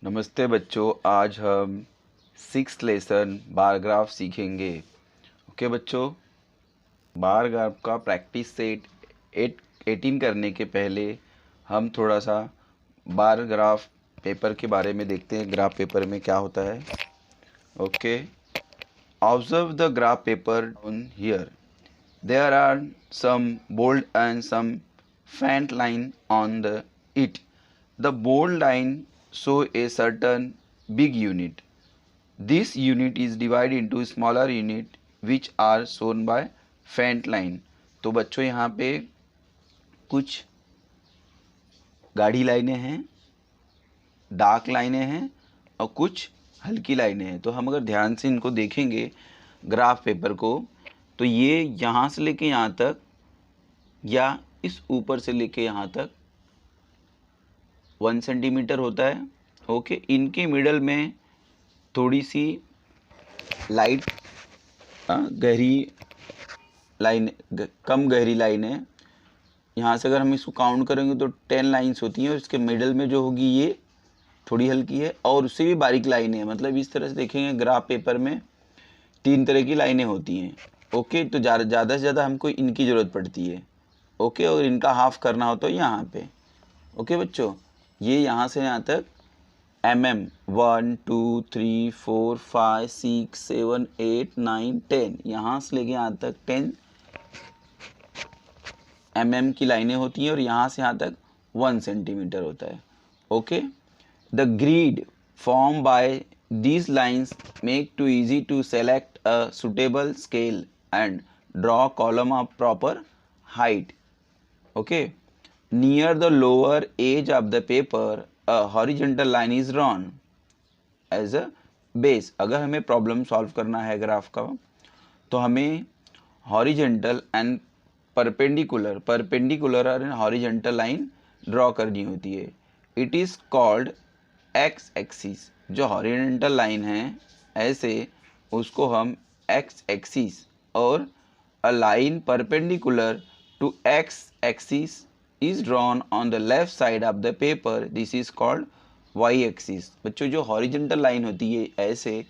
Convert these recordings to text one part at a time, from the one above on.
नमस्ते बच्चों, आज हम सिक्स लेसन बार ग्राफ सीखेंगे। ओके बच्चों, बार ग्राफ का प्रैक्टिस सेट 18 करने के पहले हम थोड़ा सा बार ग्राफ पेपर के बारे में देखते हैं। ग्राफ पेपर में क्या होता है। Okay, observe the graph paper on here. There are some bold and some faint line on it. The bold line show a certain big unit. This unit is divided into smaller unit which are shown by faint line. तो बच्चों यहाँ पे कुछ गाढ़ी लाइनें हैं, dark लाइनें हैं और कुछ हल्की लाइनें हैं। तो हम अगर ध्यान से इनको देखेंगे ग्राफ पेपर को, तो ये यहाँ से लेके यहाँ तक या इस ऊपर से लेके यहाँ तक 1 सेंटीमीटर होता है। ओके, इनके मिडल में थोड़ी सी लाइट गहरी लाइन, कम गहरी लाइन है। यहाँ से अगर हम इसको काउंट करेंगे तो 10 लाइन्स होती हैं और इसके मिडल में जो होगी ये थोड़ी हल्की है और उससे भी बारीक लाइनें हैं। मतलब इस तरह से देखेंगे ग्राफ पेपर में 3 तरह की लाइनें होती हैं। ओके, तो ज़्यादा से ज़्यादा हमको इनकी ज़रूरत पड़ती है। ओके, और इनका हाफ करना हो तो यहाँ पे। ओके बच्चों, ये यहाँ से यहाँ तक mm 1 2 3 4 5 6 7 8 9 10, यहाँ से लेके यहाँ तक 10 mm की लाइनें होती हैं और यहाँ से यहाँ तक 1 सेंटीमीटर होता है। Okay, the grid form by these lines make too easy to select a suitable scale and draw column of proper height. Okay, near the lower edge of the paper a horizontal line is drawn as a base. अगर हमें problem solve करना है graph का तो हमें horizontal and perpendicular और horizontal line draw करनी होती है। It is called x axis. जो हॉरिजेंटल लाइन है ऐसे उसको हम एक्स एक्सिस, और a line perpendicular to x axis is drawn on the left side of the paper. This is called y axis. बच्चों, जो हॉरिजेंटल लाइन होती है ऐसे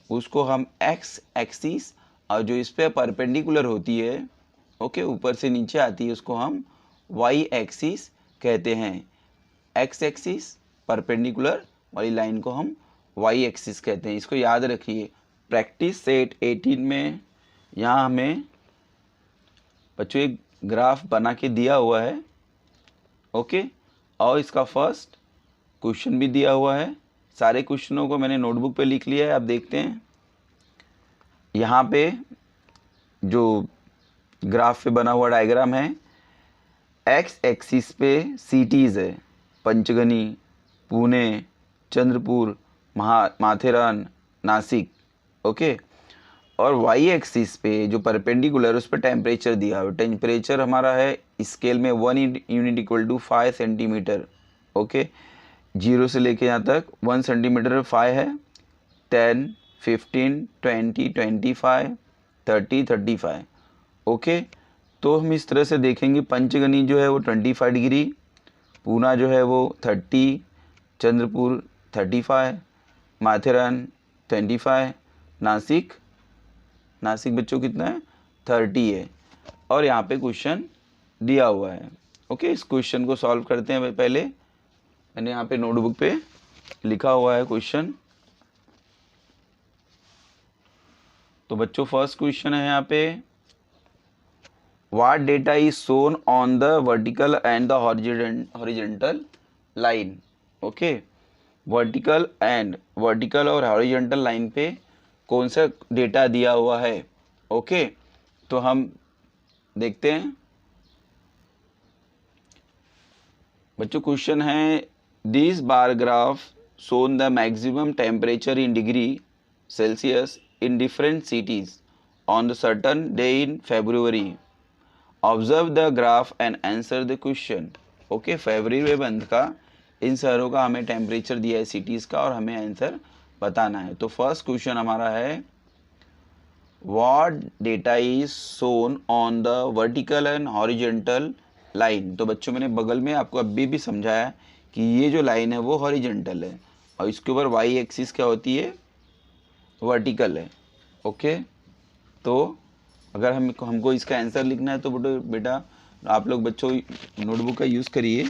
उसको हम x एक्सिस, और जो इस पे परपेंडिकुलर होती है, ओके, ऊपर से नीचे आती है, उसको हम y एक्सिस कहते हैं। x एक्सिस परपेंडिकुलर वाली लाइन को हम y एक्सिस कहते हैं। इसको याद रखिए। प्रैक्टिस सेट 18 में यहाँ हमें बच्चों एक ग्राफ बना के दिया हुआ है। ओके, और इसका फर्स्ट क्वेश्चन भी दिया हुआ है। सारे क्वेश्चनों को मैंने नोटबुक पे लिख लिया है। आप देखते हैं यहाँ पे जो ग्राफ पे बना हुआ डायग्राम है, एक्स एक्सिस पे सिटीज़ है, पंचगनी, पुणे, चंद्रपुर, माथेरान, नासिक। ओके, और वाई एक्सिस पे जो परपेंडिकुलर उस पर टेम्परेचर दिया हुआ। टेम्परेचर हमारा है स्केल में 1 unit equal to 5 centimetre. Okay, 0 से लेके यहाँ तक 1 सेंटीमीटर 5 है, 10 15 20 25 30 35। ओके, तो हम इस तरह से देखेंगे। पंचगनी जो है वो 25 डिग्री, पूना जो है वो 30, चंद्रपुर 35, माथेरान 25, नासिक बच्चों कितना है 30 है। और यहाँ पे क्वेश्चन दिया हुआ है। ओके, इस क्वेश्चन को सॉल्व करते हैं। पहले मैंने यहाँ पे नोटबुक पे लिखा हुआ है क्वेश्चन। तो बच्चों फर्स्ट क्वेश्चन है यहाँ पे, what data is shown on the vertical and the horizontal line. Okay, vertical और हॉरिजेंटल लाइन पे कौन सा डेटा दिया हुआ है। ओके, तो हम देखते हैं बच्चों। क्वेश्चन है, this bar graph shown the maximum temperature in degree Celsius in different CTs on the certain day in February. Observe the graph and answer the question. Okay, February month का इन शहरों का हमें टेम्परेचर दिया है cities का, और हमें answer बताना है। तो फर्स्ट क्वेश्चन हमारा है, what data is shown on the vertical and horizontal line. तो बच्चों मैंने बगल में आपको अभी भी समझाया कि ये जो लाइन है वो हॉरिजेंटल है और इसके ऊपर वाई एक्सिस क्या होती है, वर्टिकल है। ओके, तो अगर हमको इसका आंसर लिखना है तो बेटा आप लोग बच्चों नोटबुक का यूज़ करिए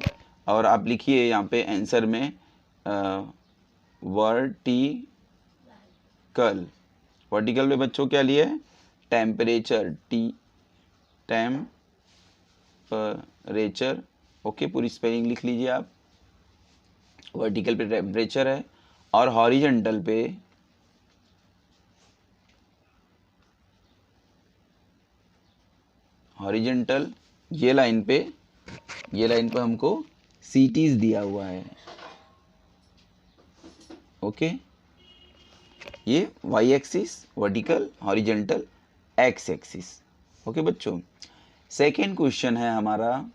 और आप लिखिए यहाँ पे आंसर में वर्टिकल। वर्टिकल में बच्चों क्या लिया है, टेम्परेचर, टेम्परेचर। ओके, पूरी स्पेलिंग लिख लीजिए आप। वर्टिकल पे टेम्परेचर है और हॉरिजॉन्टल पे ये लाइन पे हमको सीटीज दिया हुआ है। ओके, ये y axis vertical, horizontal, x axis. Okay बच्चों, सेकेंड क्वेश्चन है हमारा,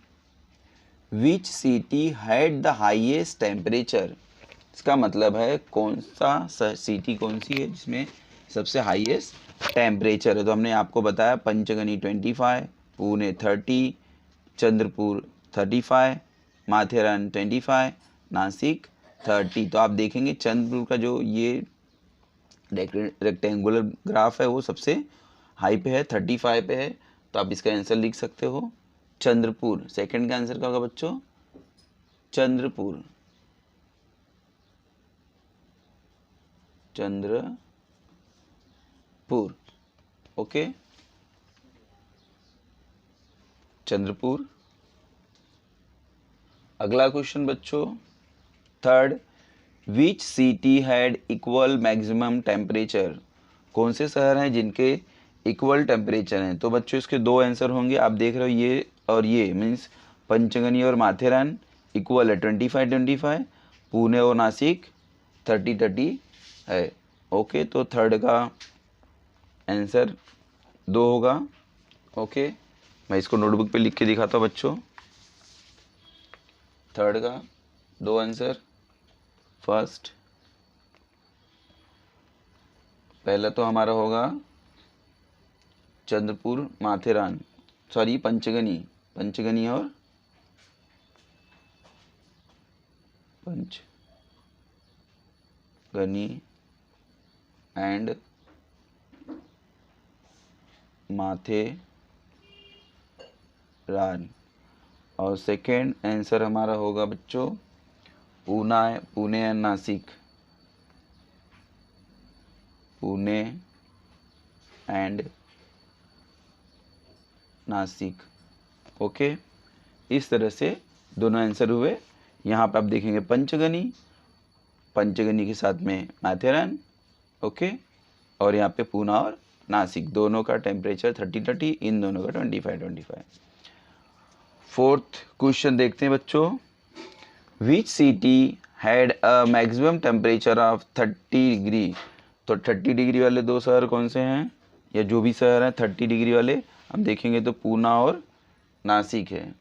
which city had the highest temperature. इसका मतलब है कौन सा सिटी कौन सी है जिसमें सबसे हाईएस्ट टेम्परेचर है। तो हमने आपको बताया पंचगनी 25, पुणे 30, चंद्रपुर 35, माथेरान 25, नासिक 30। तो आप देखेंगे चंद्रपुर का जो ये रेक्टेंगुलर ग्राफ है वो सबसे हाई पे है, 35 पे है। तो आप इसका आंसर लिख सकते हो चंद्रपुर। सेकंड का आंसर क्या होगा बच्चों, चंद्रपुर। चंद्रपुर। ओके, चंद्रपुर। अगला क्वेश्चन बच्चों, third, which city had equal maximum temperature. कौन से शहर हैं जिनके इक्वल टेम्परेचर हैं। तो बच्चों इसके दो आंसर होंगे, आप देख रहे हो ये और ये, मीन्स पंचगनी और माथेरान इक्वल है 25-25, पुणे और नासिक 30-30 है। ओके, तो थर्ड का आंसर 2 होगा। ओके, मैं इसको नोटबुक पे लिख के दिखाता हूँ बच्चों। थर्ड का 2 आंसर, फर्स्ट पहला तो हमारा होगा चंद्रपुर, माथेरान, सॉरी पंचगनी और पंचगनी एंड माथेरान। और सेकेंड आंसर हमारा होगा बच्चों Pune and Nashik, Pune and Nashik. Okay, इस तरह से दोनों आंसर हुए। यहाँ पे आप देखेंगे पंचगनी के साथ में माथेरान। ओके, और यहाँ पे पुणे और नासिक दोनों का टेम्परेचर 30-30, इन दोनों का 25-25। फोर्थ क्वेश्चन देखते हैं बच्चों, विच city had a maximum temperature of 30 degree. तो 30 डिग्री वाले दो शहर कौन से हैं, या जो भी शहर हैं 30 डिग्री वाले हम देखेंगे तो पुणे और नासिक है।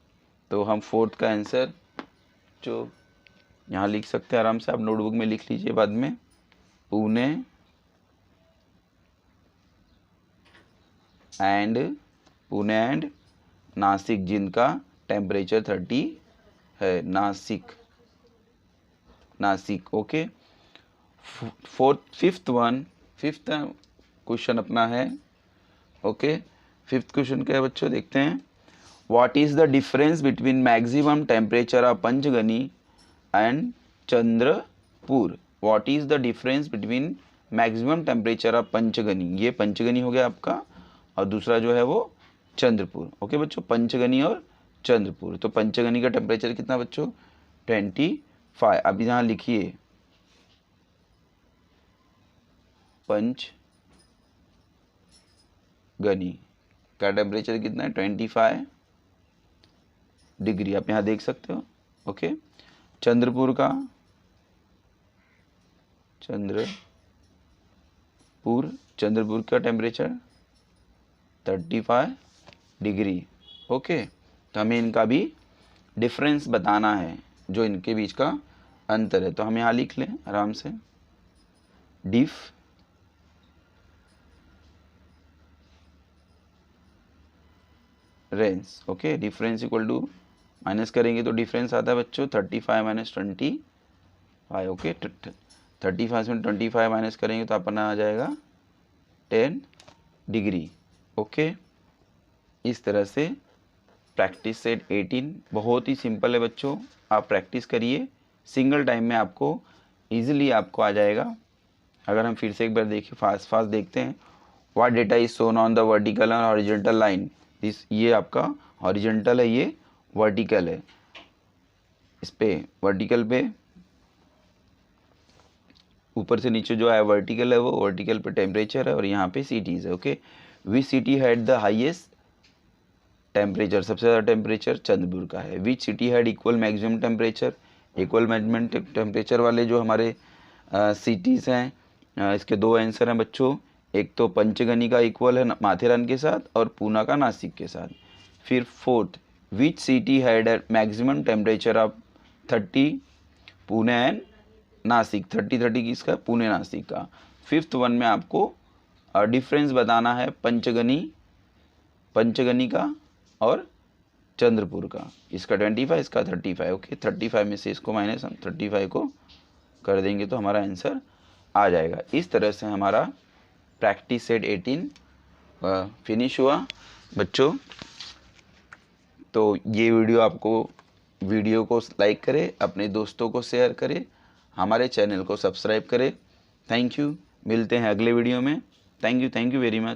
तो हम फोर्थ का आंसर जो यहाँ लिख सकते हैं आराम से, आप नोटबुक में लिख लीजिए बाद में, पुणे एंड नासिक जिनका टेम्परेचर 30 है। नासिक। ओके, फिफ्थ क्वेश्चन अपना है। ओके, फिफ्थ क्वेश्चन क्या है बच्चों, देखते हैं। What is the difference between maximum temperature of Panchgani and Chandrapur. What is the difference between maximum temperature of Panchgani, ये पंचगनी हो गया आपका, और दूसरा जो है वो चंद्रपुर। ओके बच्चों, पंचगनी और चंद्रपुर। तो पंचगनी का टेम्परेचर कितना बच्चों, 25। अब यहाँ लिखिए पंचगनी का टेम्परेचर कितना है, 25 डिग्री, आप यहाँ देख सकते हो। ओके, चंद्रपुर का टेम्परेचर 35 डिग्री। ओके, तो हमें इनका भी डिफरेंस बताना है, जो इनके बीच का अंतर है। तो हम यहाँ लिख लें आराम से, difference. Okay, difference equal to, minus करेंगे तो डिफरेंस आता है बच्चों 35 - 25। ओके, 35 में 25 माइनस करेंगे तो अपना आ जाएगा 10 डिग्री। ओके, इस तरह से प्रैक्टिस सेट 18 बहुत ही सिंपल है बच्चों, आप प्रैक्टिस करिए, सिंगल टाइम में आपको इजीली आपको आ जाएगा। अगर हम फिर से एक बार देखिए, फास्ट देखते हैं। What data is shown on the vertical and horizontal line, this ये आपका हॉरिजॉन्टल है, ये वर्टिकल है। इस पे वर्टिकल पे ऊपर से नीचे जो है वर्टिकल है, वो वर्टिकल पे टेम्परेचर है और यहाँ पे सिटीज़ है। Okay, which city had the highest temperature, सबसे ज़्यादा टेम्परेचर चंद्रपुर का है। विच city had equal maximum temperature, equal maximum temperature वाले जो हमारे सिटीज़ हैं, इसके दो आंसर हैं बच्चों। एक तो पंचगनी का इक्वल है माथेरान के साथ और पूना का नासिक के साथ। फिर fourth, which city had maximum temperature of 30, Pune and Nashik, 30 किसका, पुणे नासिक का। फिफ्थ वन में आपको डिफरेंस बताना है पंचगनी का और चंद्रपुर का। इसका 25, इसका 35। ओके, 35 में से इसको माइनस हम 35 को कर देंगे तो हमारा आंसर आ जाएगा। इस तरह से हमारा प्रैक्टिस सेट 18 फिनिश हुआ बच्चों। तो ये वीडियो को लाइक करें, अपने दोस्तों को शेयर करें, हमारे चैनल को सब्सक्राइब करें। थैंक यू, मिलते हैं अगले वीडियो में। Thank you very much.